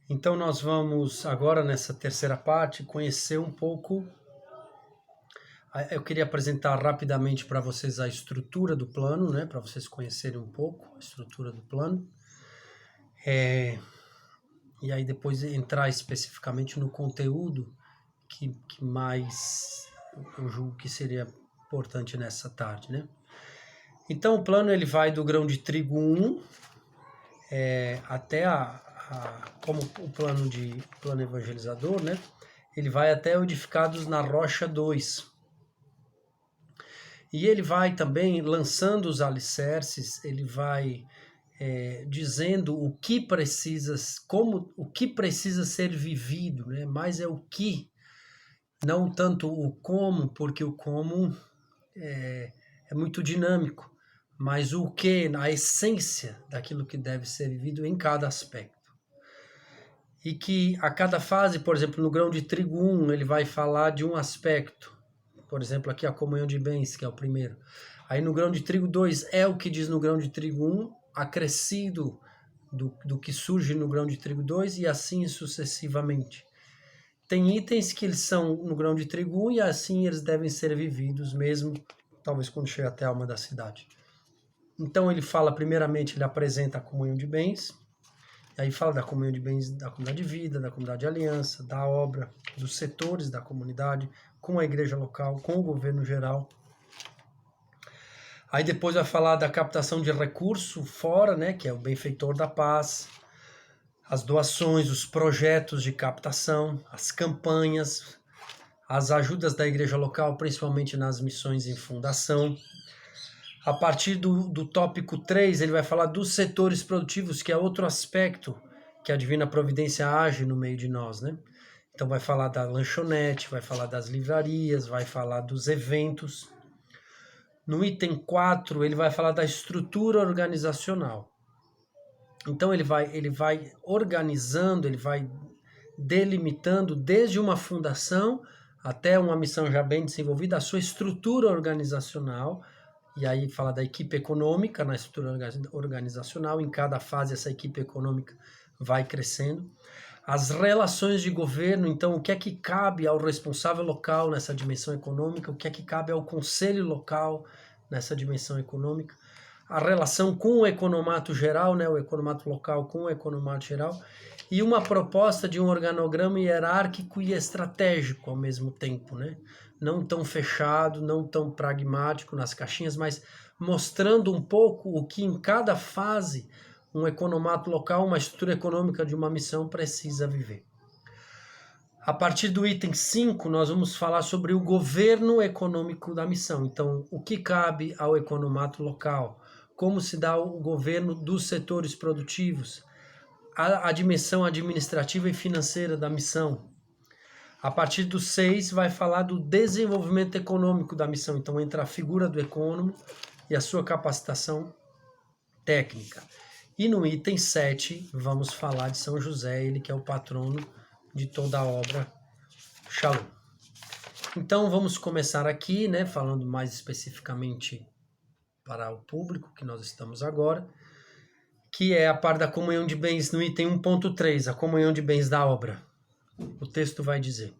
Então nós vamos agora nessa terceira parte conhecer um pouco. Eu queria apresentar rapidamente para vocês a estrutura do plano, né, para vocês conhecerem um pouco a estrutura do plano. E aí depois entrar especificamente no conteúdo que mais eu julgo que seria importante nessa tarde, né? Então o plano ele vai do grão de trigo 1 até como o plano evangelizador, né? Ele vai até edificados na rocha 2. E ele vai também lançando os alicerces, ele vai dizendo o que precisa ser vivido, né? Mas é o que, não tanto o como, porque o como é muito dinâmico, mas o que, a essência daquilo que deve ser vivido em cada aspecto. E que a cada fase, por exemplo, no grão de trigo 1, ele vai falar de um aspecto. Por exemplo, aqui a comunhão de bens, que é o primeiro. Aí no grão de trigo 2 é o que diz no grão de trigo 1, acrescido do que surge no grão de trigo 2 e assim sucessivamente. Tem itens que eles são no grão de trigo 1 e assim eles devem ser vividos mesmo, talvez quando chegar até a alma da cidade. Então ele fala, primeiramente, ele apresenta a comunhão de bens, aí fala da comunhão de bens da comunidade de vida, da comunidade de aliança, da obra, dos setores da comunidade, com a igreja local, com o governo geral. Aí depois vai falar da captação de recurso fora, né, que é o benfeitor da paz, as doações, os projetos de captação, as campanhas, as ajudas da igreja local, principalmente nas missões em fundação. A partir do tópico 3, ele vai falar dos setores produtivos, que é outro aspecto que a divina providência age no meio de nós, né? Então vai falar da lanchonete, vai falar das livrarias, vai falar dos eventos. No item 4, ele vai falar da estrutura organizacional. Então ele vai organizando, ele vai delimitando desde uma fundação até uma missão já bem desenvolvida, a sua estrutura organizacional. E aí fala da equipe econômica na estrutura organizacional. Em cada fase essa equipe econômica vai crescendo. As relações de governo, então o que é que cabe ao responsável local nessa dimensão econômica, o que é que cabe ao conselho local nessa dimensão econômica, a relação com o economato geral, né, o economato local com o economato geral, e uma proposta de um organograma hierárquico e estratégico ao mesmo tempo, né? Não tão fechado, não tão pragmático nas caixinhas, mas mostrando um pouco o que em cada fase um economato local, uma estrutura econômica de uma missão precisa viver. A partir do item 5, nós vamos falar sobre o governo econômico da missão. Então, o que cabe ao economato local? Como se dá o governo dos setores produtivos? A dimensão administrativa e financeira da missão. A partir do 6 vai falar do desenvolvimento econômico da missão. Então entra a figura do econômico e a sua capacitação técnica. E no item 7 vamos falar de São José, ele que é o patrono de toda a obra Shalom. Então vamos começar aqui, né, falando mais especificamente para o público que nós estamos agora, que é a parte da comunhão de bens no item 1.3, a comunhão de bens da obra. O texto vai dizer: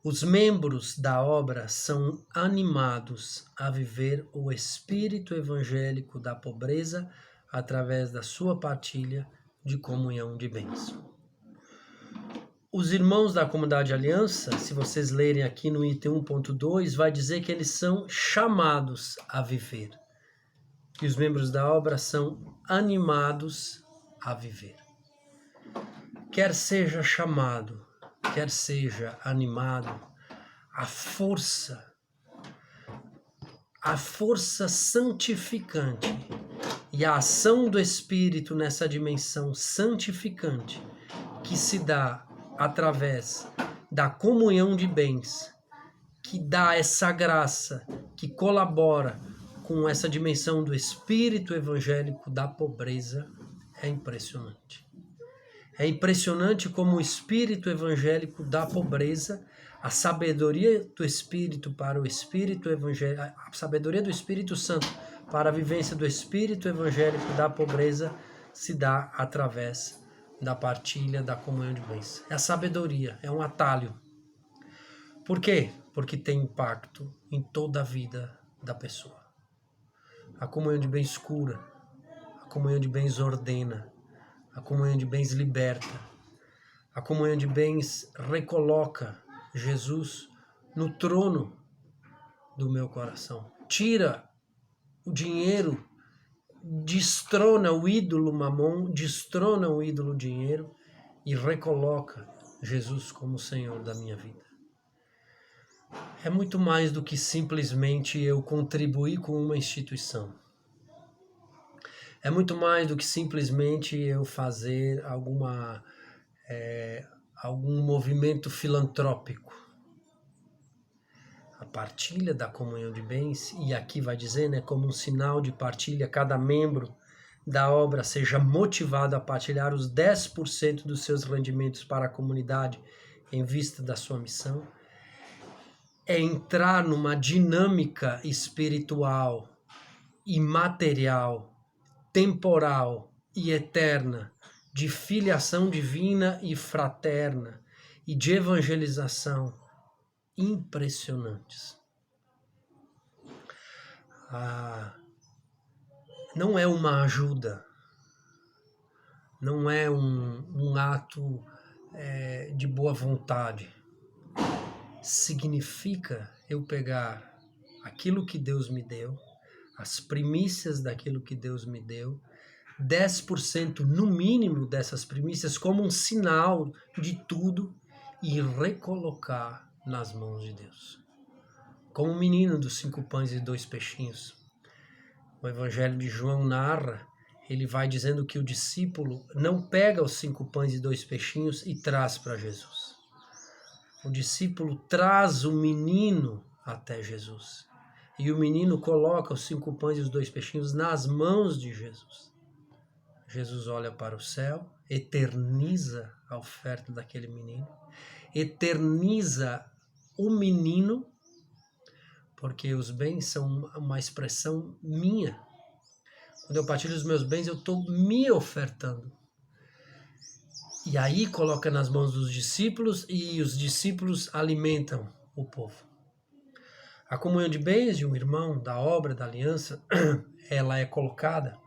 os membros da obra são animados a viver o espírito evangélico da pobreza através da sua partilha de comunhão de bens. Os irmãos da comunidade Aliança, se vocês lerem aqui no item 1.2, vai dizer que eles são chamados a viver. E os membros da obra são animados a viver. Quer seja chamado, quer seja animado, a força santificante e a ação do Espírito nessa dimensão santificante que se dá através da comunhão de bens, que dá essa graça, que colabora com essa dimensão do espírito evangélico da pobreza, é impressionante. É impressionante como o espírito evangélico da pobreza, a sabedoria do espírito para o espírito evangélico, a sabedoria do Espírito Santo para a vivência do espírito evangélico da pobreza se dá através da partilha, da comunhão de bens. É a sabedoria, é um atalho. Por quê? Porque tem impacto em toda a vida da pessoa. A comunhão de bens cura, a comunhão de bens ordena, a comunhão de bens liberta, a comunhão de bens recoloca Jesus no trono do meu coração. Tira o dinheiro, destrona o ídolo mamon, destrona o ídolo dinheiro e recoloca Jesus como Senhor da minha vida. É muito mais do que simplesmente eu contribuir com uma instituição. É muito mais do que simplesmente eu fazer algum movimento filantrópico. A partilha da comunhão de bens, e aqui vai dizer, né, como um sinal de partilha, cada membro da obra seja motivado a partilhar os 10% dos seus rendimentos para a comunidade em vista da sua missão, é entrar numa dinâmica espiritual, imaterial, temporal e eterna, de filiação divina e fraterna, e de evangelização impressionantes. Não é uma ajuda, não é um ato de boa vontade. Significa eu pegar aquilo que Deus me deu, as primícias daquilo que Deus me deu, 10% no mínimo dessas primícias como um sinal de tudo e recolocar nas mãos de Deus. Como o menino dos 5 pães e 2 peixinhos. O Evangelho de João narra, ele vai dizendo que o discípulo não pega os 5 pães e 2 peixinhos e traz para Jesus. O discípulo traz o menino até Jesus. E o menino coloca os 5 pães e os 2 peixinhos nas mãos de Jesus. Jesus olha para o céu, eterniza a oferta daquele menino, eterniza o menino, porque os bens são uma expressão minha. Quando eu partilho os meus bens, eu estou me ofertando. E aí coloca nas mãos dos discípulos e os discípulos alimentam o povo. A comunhão de bens de um irmão, da obra, da aliança, ela é colocada.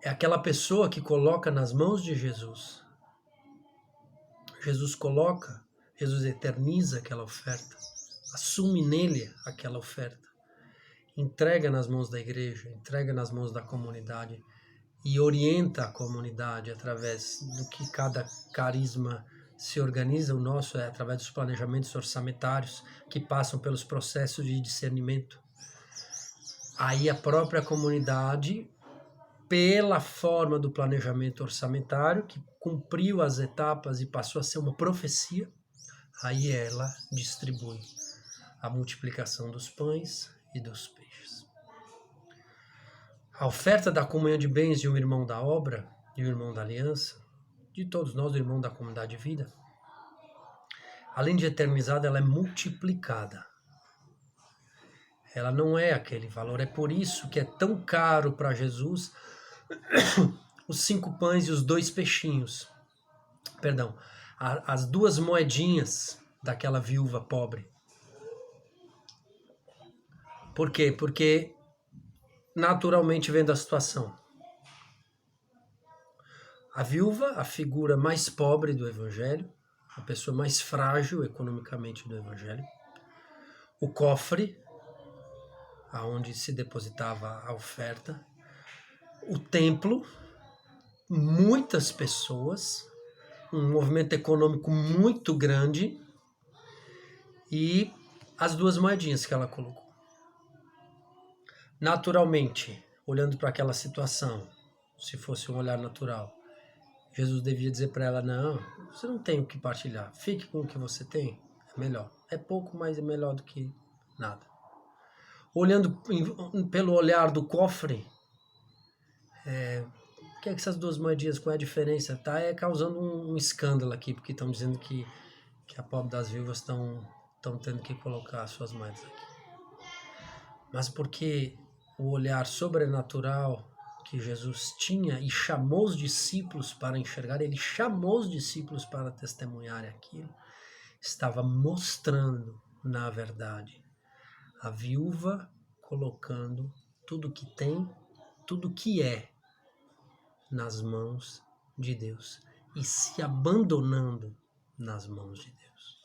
É aquela pessoa que coloca nas mãos de Jesus. Jesus coloca, Jesus eterniza aquela oferta, assume nele aquela oferta, entrega nas mãos da igreja, entrega nas mãos da comunidade e orienta a comunidade através do que cada carisma se organiza. O nosso é através dos planejamentos orçamentários que passam pelos processos de discernimento. Aí a própria comunidade, pela forma do planejamento orçamentário, que cumpriu as etapas e passou a ser uma profecia, aí ela distribui a multiplicação dos pães e dos peixes. A oferta da comunhão de bens de um irmão da obra, de um irmão da aliança, de todos nós, do irmão da comunidade de vida, além de eternizada, ela é multiplicada. Ela não é aquele valor. É por isso que é tão caro para Jesus os 5 pães e os 2 peixinhos. Perdão, as 2 moedinhas daquela viúva pobre. Por quê? Porque naturalmente vendo a situação. A viúva, a figura mais pobre do Evangelho, a pessoa mais frágil economicamente do Evangelho. O cofre, aonde se depositava a oferta. O templo, muitas pessoas, um movimento econômico muito grande e as 2 moedinhas que ela colocou. Naturalmente, olhando para aquela situação, se fosse um olhar natural, Jesus devia dizer para ela, não, você não tem o que partilhar, fique com o que você tem, é melhor. É pouco, mas é melhor do que nada. Olhando pelo olhar do cofre, o que é que essas 2 moedinhas, qual é a diferença? Tá causando um escândalo aqui, porque estão dizendo que a pobre das viúvas estão tendo que colocar as suas moedas aqui. Mas porque o olhar sobrenatural que Jesus tinha e chamou os discípulos para enxergar, ele chamou os discípulos para testemunhar aquilo, estava mostrando, na verdade, a viúva colocando tudo que tem, tudo que é, nas mãos de Deus e se abandonando nas mãos de Deus.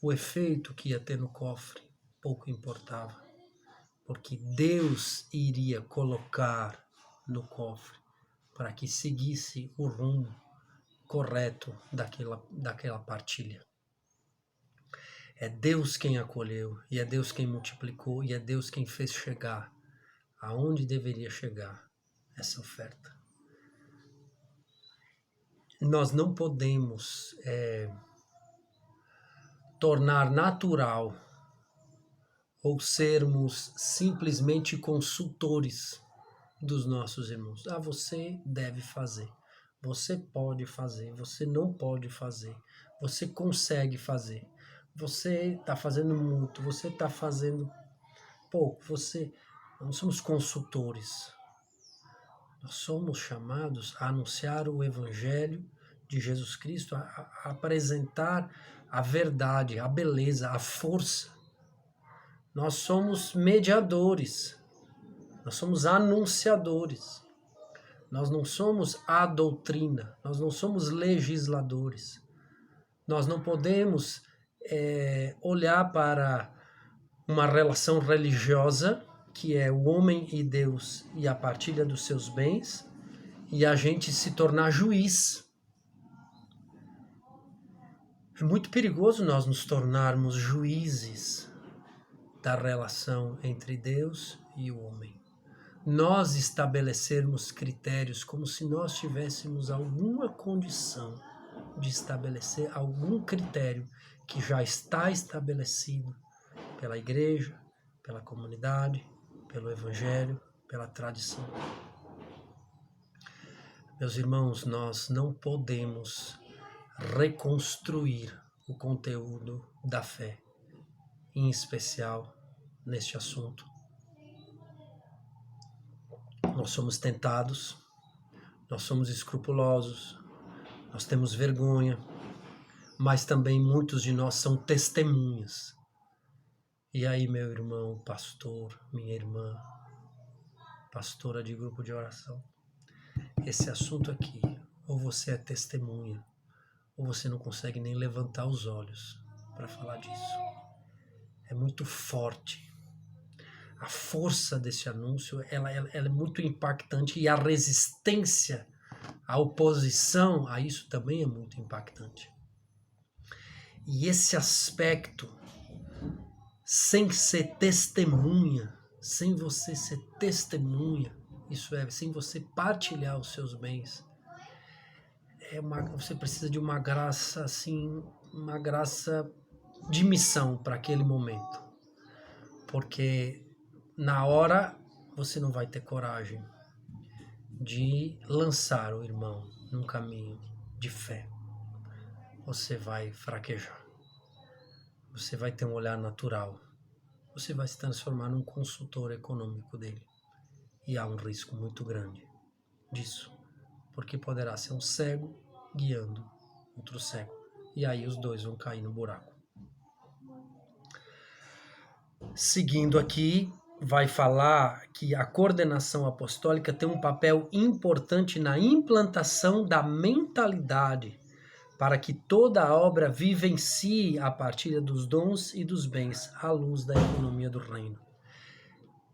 O efeito que ia ter no cofre pouco importava, porque Deus iria colocar no cofre para que seguisse o rumo correto daquela partilha. É Deus quem acolheu, e é Deus quem multiplicou, e é Deus quem fez chegar aonde deveria chegar essa oferta. Nós não podemos tornar natural ou sermos simplesmente consultores dos nossos irmãos. Você deve fazer, você pode fazer, você não pode fazer, você consegue fazer, você está fazendo muito, você está fazendo pouco, não somos consultores. Nós somos chamados a anunciar o Evangelho de Jesus Cristo, a apresentar a verdade, a beleza, a força. Nós somos mediadores, nós somos anunciadores. Nós não somos a doutrina, nós não somos legisladores. Nós não podemos olhar para uma relação religiosa, que é o homem e Deus e a partilha dos seus bens, e a gente se tornar juiz. É muito perigoso nós nos tornarmos juízes da relação entre Deus e o homem. Nós estabelecermos critérios como se nós tivéssemos alguma condição de estabelecer algum critério que já está estabelecido pela igreja, pela comunidade, pelo Evangelho, pela tradição. Meus irmãos, nós não podemos reconstruir o conteúdo da fé, em especial neste assunto. Nós somos tentados, nós somos escrupulosos, nós temos vergonha, mas também muitos de nós são testemunhas. E aí, meu irmão, pastor, minha irmã, pastora de grupo de oração, esse assunto aqui, ou você é testemunha, ou você não consegue nem levantar os olhos para falar disso. É muito forte. A força desse anúncio, ela é muito impactante, e a resistência, a oposição a isso também é muito impactante. E esse aspecto, sem ser testemunha, sem você ser testemunha, isso é, sem você partilhar os seus bens, você precisa de uma graça, assim, uma graça de missão para aquele momento. Porque na hora você não vai ter coragem de lançar o irmão num caminho de fé. Você vai fraquejar. Você vai ter um olhar natural. Você vai se transformar num consultor econômico dele. E há um risco muito grande disso. Porque poderá ser um cego guiando outro cego. E aí os dois vão cair no buraco. Seguindo aqui, vai falar que a coordenação apostólica tem um papel importante na implantação da mentalidade para que toda a obra vivencie a partilha dos dons e dos bens à luz da economia do reino.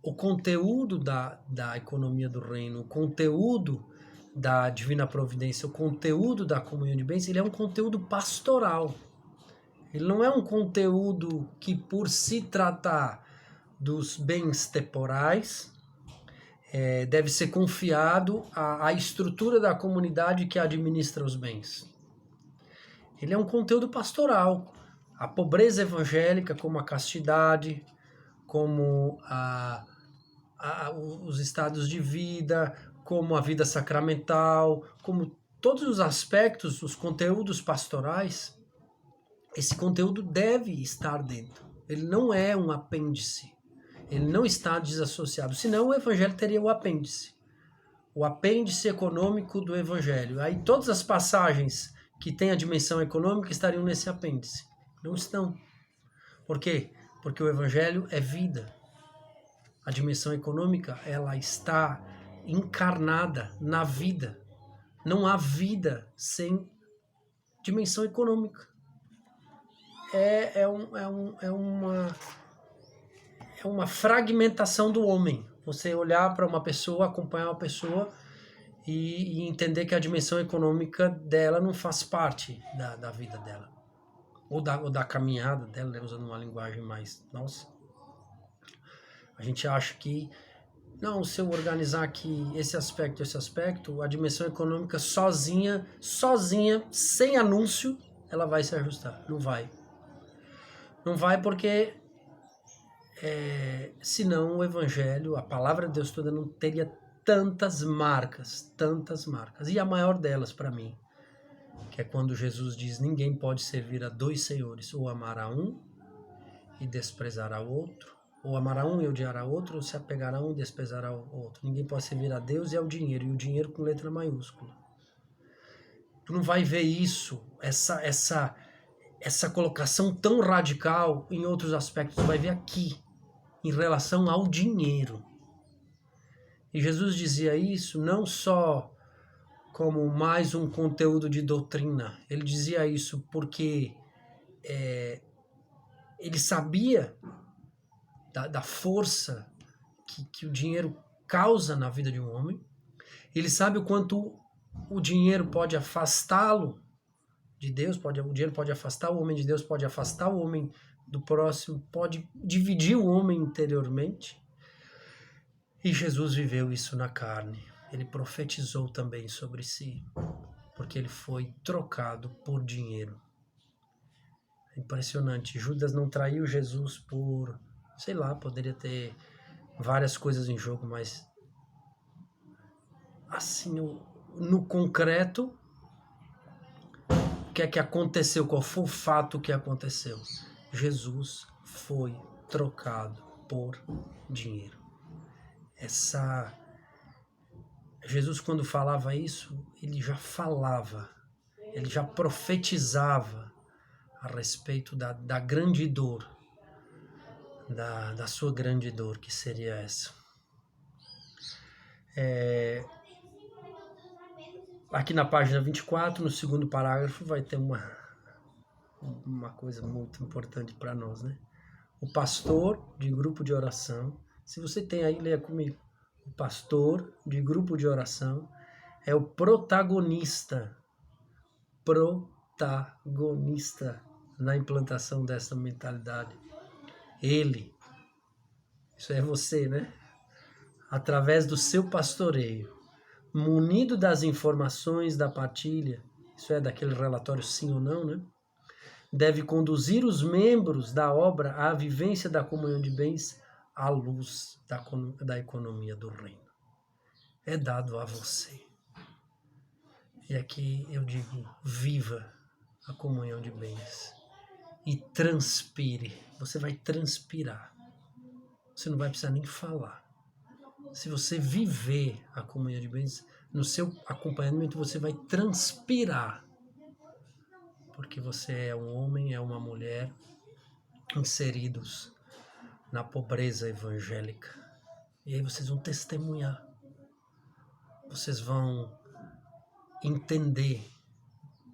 O conteúdo da economia do reino, o conteúdo da divina providência, o conteúdo da comunhão de bens, ele é um conteúdo pastoral. Ele não é um conteúdo que, por se tratar dos bens temporais, deve ser confiado à estrutura da comunidade que administra os bens. Ele é um conteúdo pastoral. A pobreza evangélica, como a castidade, como os estados de vida, como a vida sacramental, como todos os aspectos, os conteúdos pastorais, esse conteúdo deve estar dentro. Ele não é um apêndice. Ele não está desassociado. Senão o evangelho teria o apêndice. o apêndice econômico do Evangelho. Aí todas as passagens que têm a dimensão econômica estariam nesse apêndice. Não estão. Por quê? Porque o Evangelho é vida. A dimensão econômica, ela está encarnada na vida. Não há vida sem dimensão econômica. É uma fragmentação do homem. Você olhar para uma pessoa, acompanhar uma pessoa e entender que a dimensão econômica dela não faz parte da vida dela. Ou da caminhada dela, né, usando uma linguagem mais nossa. A gente acha que, não, se eu organizar aqui esse aspecto, a dimensão econômica sozinha, sem anúncio, ela vai se ajustar. Não vai. Não vai porque senão o Evangelho, a palavra de Deus toda, não teria tantas marcas. E a maior delas para mim, que é quando Jesus diz: ninguém pode servir a dois senhores, ou amará um e desprezará o outro, ou amará um e odiará o outro, ou se apegará um e desprezará o outro. Ninguém pode servir a Deus e ao dinheiro, e o dinheiro com letra maiúscula. Tu não vai ver isso, essa colocação tão radical em outros aspectos. Tu vai ver aqui, em relação ao dinheiro. E Jesus dizia isso não só como mais um conteúdo de doutrina. Ele dizia isso porque ele sabia da força que o dinheiro causa na vida de um homem. Ele sabe o quanto o dinheiro pode afastá-lo de Deus, o dinheiro pode afastar o homem de Deus, pode afastar o homem do próximo, pode dividir o homem interiormente. E Jesus viveu isso na carne. Ele profetizou também sobre si, porque ele foi trocado por dinheiro. É impressionante. Judas não traiu Jesus por, sei lá, poderia ter várias coisas em jogo, mas assim, no concreto, o que é que aconteceu? Qual foi o fato que aconteceu? Jesus foi trocado por dinheiro. Jesus, quando falava isso, ele já falava, ele já profetizava a respeito da grande dor, da sua grande dor, que seria essa. Aqui na página 24, no segundo parágrafo, vai ter uma coisa muito importante para nós, né? O pastor de grupo de oração, se você tem aí, leia comigo. O pastor de grupo de oração é o protagonista na implantação dessa mentalidade. Ele, isso é você, né? Através do seu pastoreio, munido das informações da partilha, isso é, daquele relatório sim ou não, né? Deve conduzir os membros da obra à vivência da comunhão de bens à luz da economia do reino. É dado a você. E aqui eu digo, viva a comunhão de bens e transpire. Você vai transpirar. Você não vai precisar nem falar. Se você viver a comunhão de bens, no seu acompanhamento você vai transpirar. Porque você é um homem, é uma mulher inseridos na pobreza evangélica. E aí vocês vão testemunhar. Vocês vão entender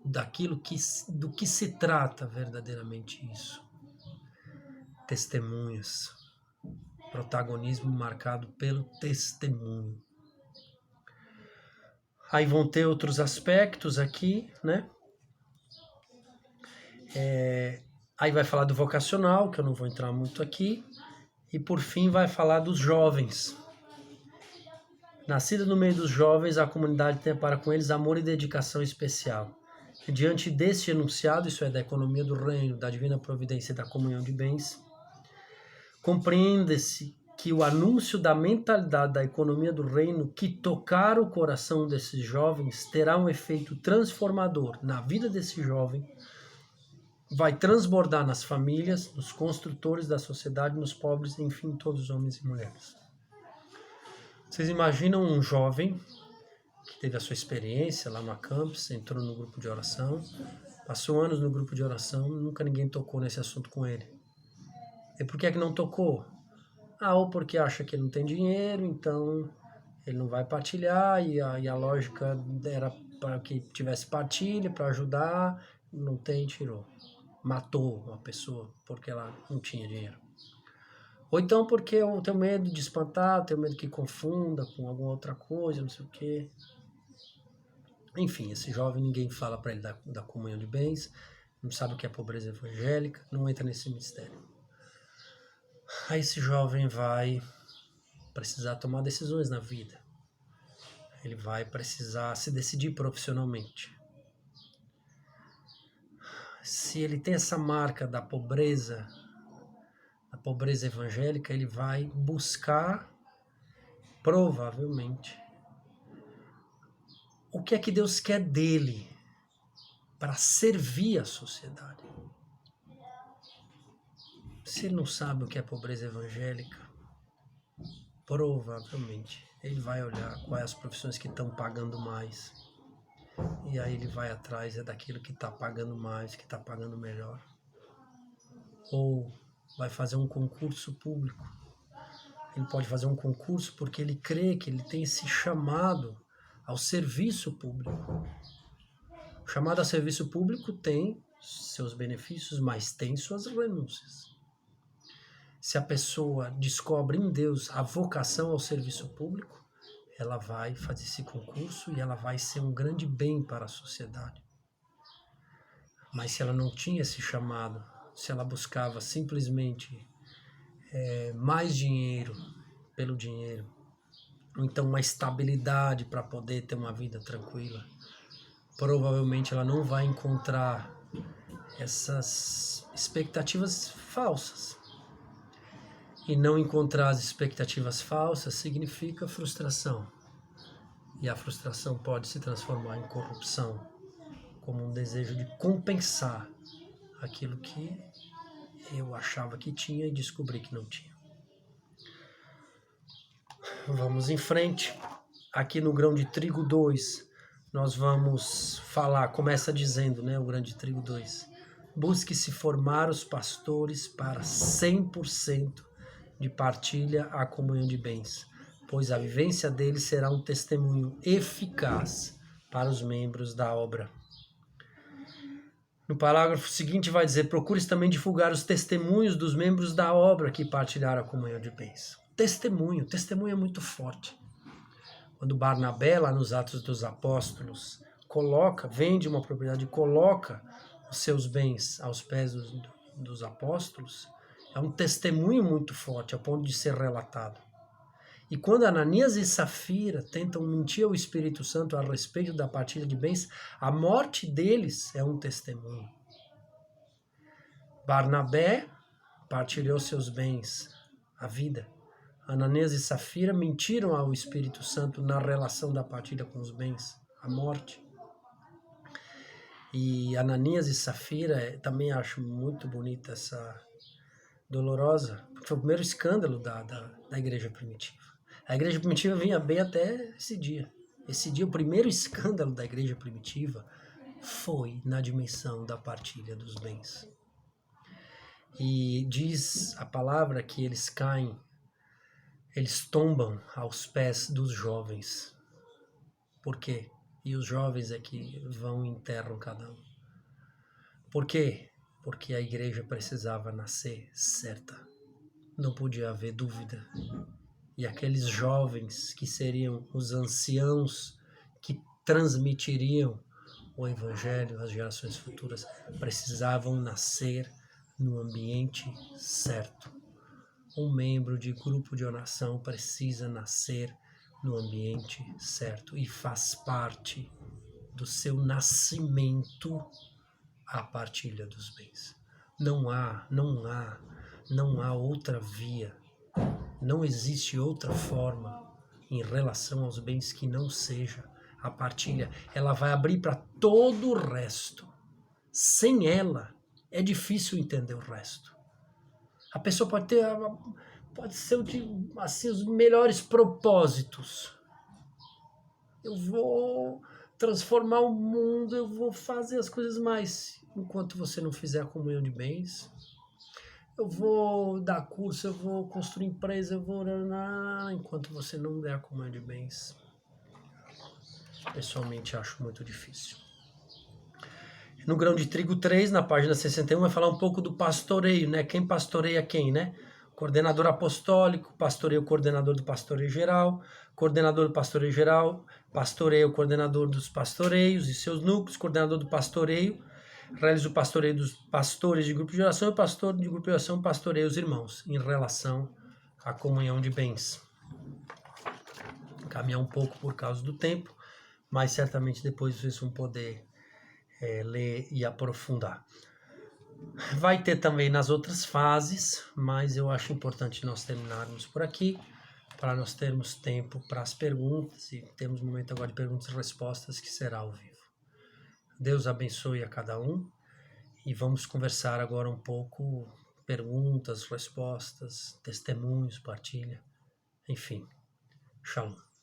do que se trata verdadeiramente isso. Testemunhas. Protagonismo marcado pelo testemunho. Aí vão ter outros aspectos aqui, né? Aí vai falar do vocacional, que eu não vou entrar muito aqui. E por fim vai falar dos jovens. Nascida no meio dos jovens, a comunidade tem para com eles amor e dedicação especial. E diante deste enunciado, isso é, da economia do reino, da divina providência e da comunhão de bens, compreende-se que o anúncio da mentalidade da economia do reino que tocar o coração desses jovens terá um efeito transformador na vida desse jovem, vai transbordar nas famílias, nos construtores da sociedade, nos pobres, enfim, todos os homens e mulheres. Vocês imaginam um jovem que teve a sua experiência lá no Acampus, entrou no grupo de oração, passou anos no grupo de oração, nunca ninguém tocou nesse assunto com ele. E por que é que não tocou? Ou porque acha que ele não tem dinheiro, então ele não vai partilhar, e a lógica era para que tivesse partilha, para ajudar, não tem, tirou. Matou uma pessoa porque ela não tinha dinheiro. Ou então porque eu tenho medo de espantar, tenho medo que confunda com alguma outra coisa, não sei o quê. Enfim, esse jovem, ninguém fala para ele da comunhão de bens, não sabe o que é pobreza evangélica, não entra nesse mistério. Aí esse jovem vai precisar tomar decisões na vida. Ele vai precisar se decidir profissionalmente. Se ele tem essa marca da pobreza evangélica, ele vai buscar, provavelmente, o que é que Deus quer dele para servir a sociedade. Se ele não sabe o que é pobreza evangélica, provavelmente ele vai olhar quais as profissões que estão pagando mais. E aí ele vai atrás daquilo que está pagando mais, que está pagando melhor. Ou vai fazer um concurso público. Ele pode fazer um concurso porque ele crê que ele tem esse chamado ao serviço público. O chamado ao serviço público tem seus benefícios, mas tem suas renúncias. Se a pessoa descobre em Deus a vocação ao serviço público, ela vai fazer esse concurso e ela vai ser um grande bem para a sociedade. Mas se ela não tinha esse chamado, se ela buscava simplesmente mais dinheiro pelo dinheiro, ou então uma estabilidade para poder ter uma vida tranquila, provavelmente ela não vai encontrar essas expectativas falsas. E não encontrar as expectativas falsas significa frustração. E a frustração pode se transformar em corrupção, como um desejo de compensar aquilo que eu achava que tinha e descobri que não tinha. Vamos em frente. Aqui no Grão de Trigo 2, nós vamos falar, começa dizendo, o Grão de Trigo 2, busque-se formar os pastores para 100% de partilha à comunhão de bens, pois a vivência deles será um testemunho eficaz para os membros da obra. No parágrafo seguinte vai dizer, procure também divulgar os testemunhos dos membros da obra que partilharam a comunhão de bens. Testemunho é muito forte. Quando Barnabé, lá nos Atos dos Apóstolos, vende uma propriedade e coloca os seus bens aos pés dos apóstolos, é um testemunho muito forte, a ponto de ser relatado. E quando Ananias e Safira tentam mentir ao Espírito Santo a respeito da partilha de bens, a morte deles é um testemunho. Barnabé partilhou seus bens, a vida. Ananias e Safira mentiram ao Espírito Santo na relação da partilha com os bens, a morte. E Ananias e Safira, também acho muito bonita essa dolorosa, porque foi o primeiro escândalo da igreja primitiva. A igreja primitiva vinha bem até esse dia. Esse dia, o primeiro escândalo da igreja primitiva foi na dimensão da partilha dos bens. E diz a palavra que eles caem, eles tombam aos pés dos jovens. Por quê? E os jovens é que vão e enterram cada um. Por quê? Porque a igreja precisava nascer certa. Não podia haver dúvida. E aqueles jovens que seriam os anciãos que transmitiriam o evangelho às gerações futuras precisavam nascer no ambiente certo. Um membro de grupo de oração precisa nascer no ambiente certo e faz parte do seu nascimento a partilha dos bens. Não há outra via, não existe outra forma em relação aos bens que não seja a partilha. Ela vai abrir para todo o resto. Sem ela, é difícil entender o resto. A pessoa pode ser assim, os melhores propósitos. eu vou transformar o mundo, eu vou fazer as coisas mais. Enquanto você não fizer a comunhão de bens, eu vou dar curso, eu vou construir empresa, eu vou... Enquanto você não der a comunhão de bens, pessoalmente acho muito difícil. No Grão de Trigo 3, na página 61, vai falar um pouco do pastoreio, né? Quem pastoreia quem, né? Coordenador apostólico, pastoreia o coordenador do pastoreio geral, coordenador do pastoreio geral, pastoreia o coordenador dos pastoreios e seus núcleos, coordenador do pastoreio, realiza o pastoreio dos pastores de grupo de oração e o pastor de grupo de oração pastoreia os irmãos em relação à comunhão de bens. Caminhar um pouco por causa do tempo, mas certamente depois vocês vão poder ler e aprofundar. Vai ter também nas outras fases, mas eu acho importante nós terminarmos por aqui, para nós termos tempo para as perguntas, e temos um momento agora de perguntas e respostas que será ao vivo. Deus abençoe a cada um, e vamos conversar agora um pouco, perguntas, respostas, testemunhos, partilha, enfim. Shalom.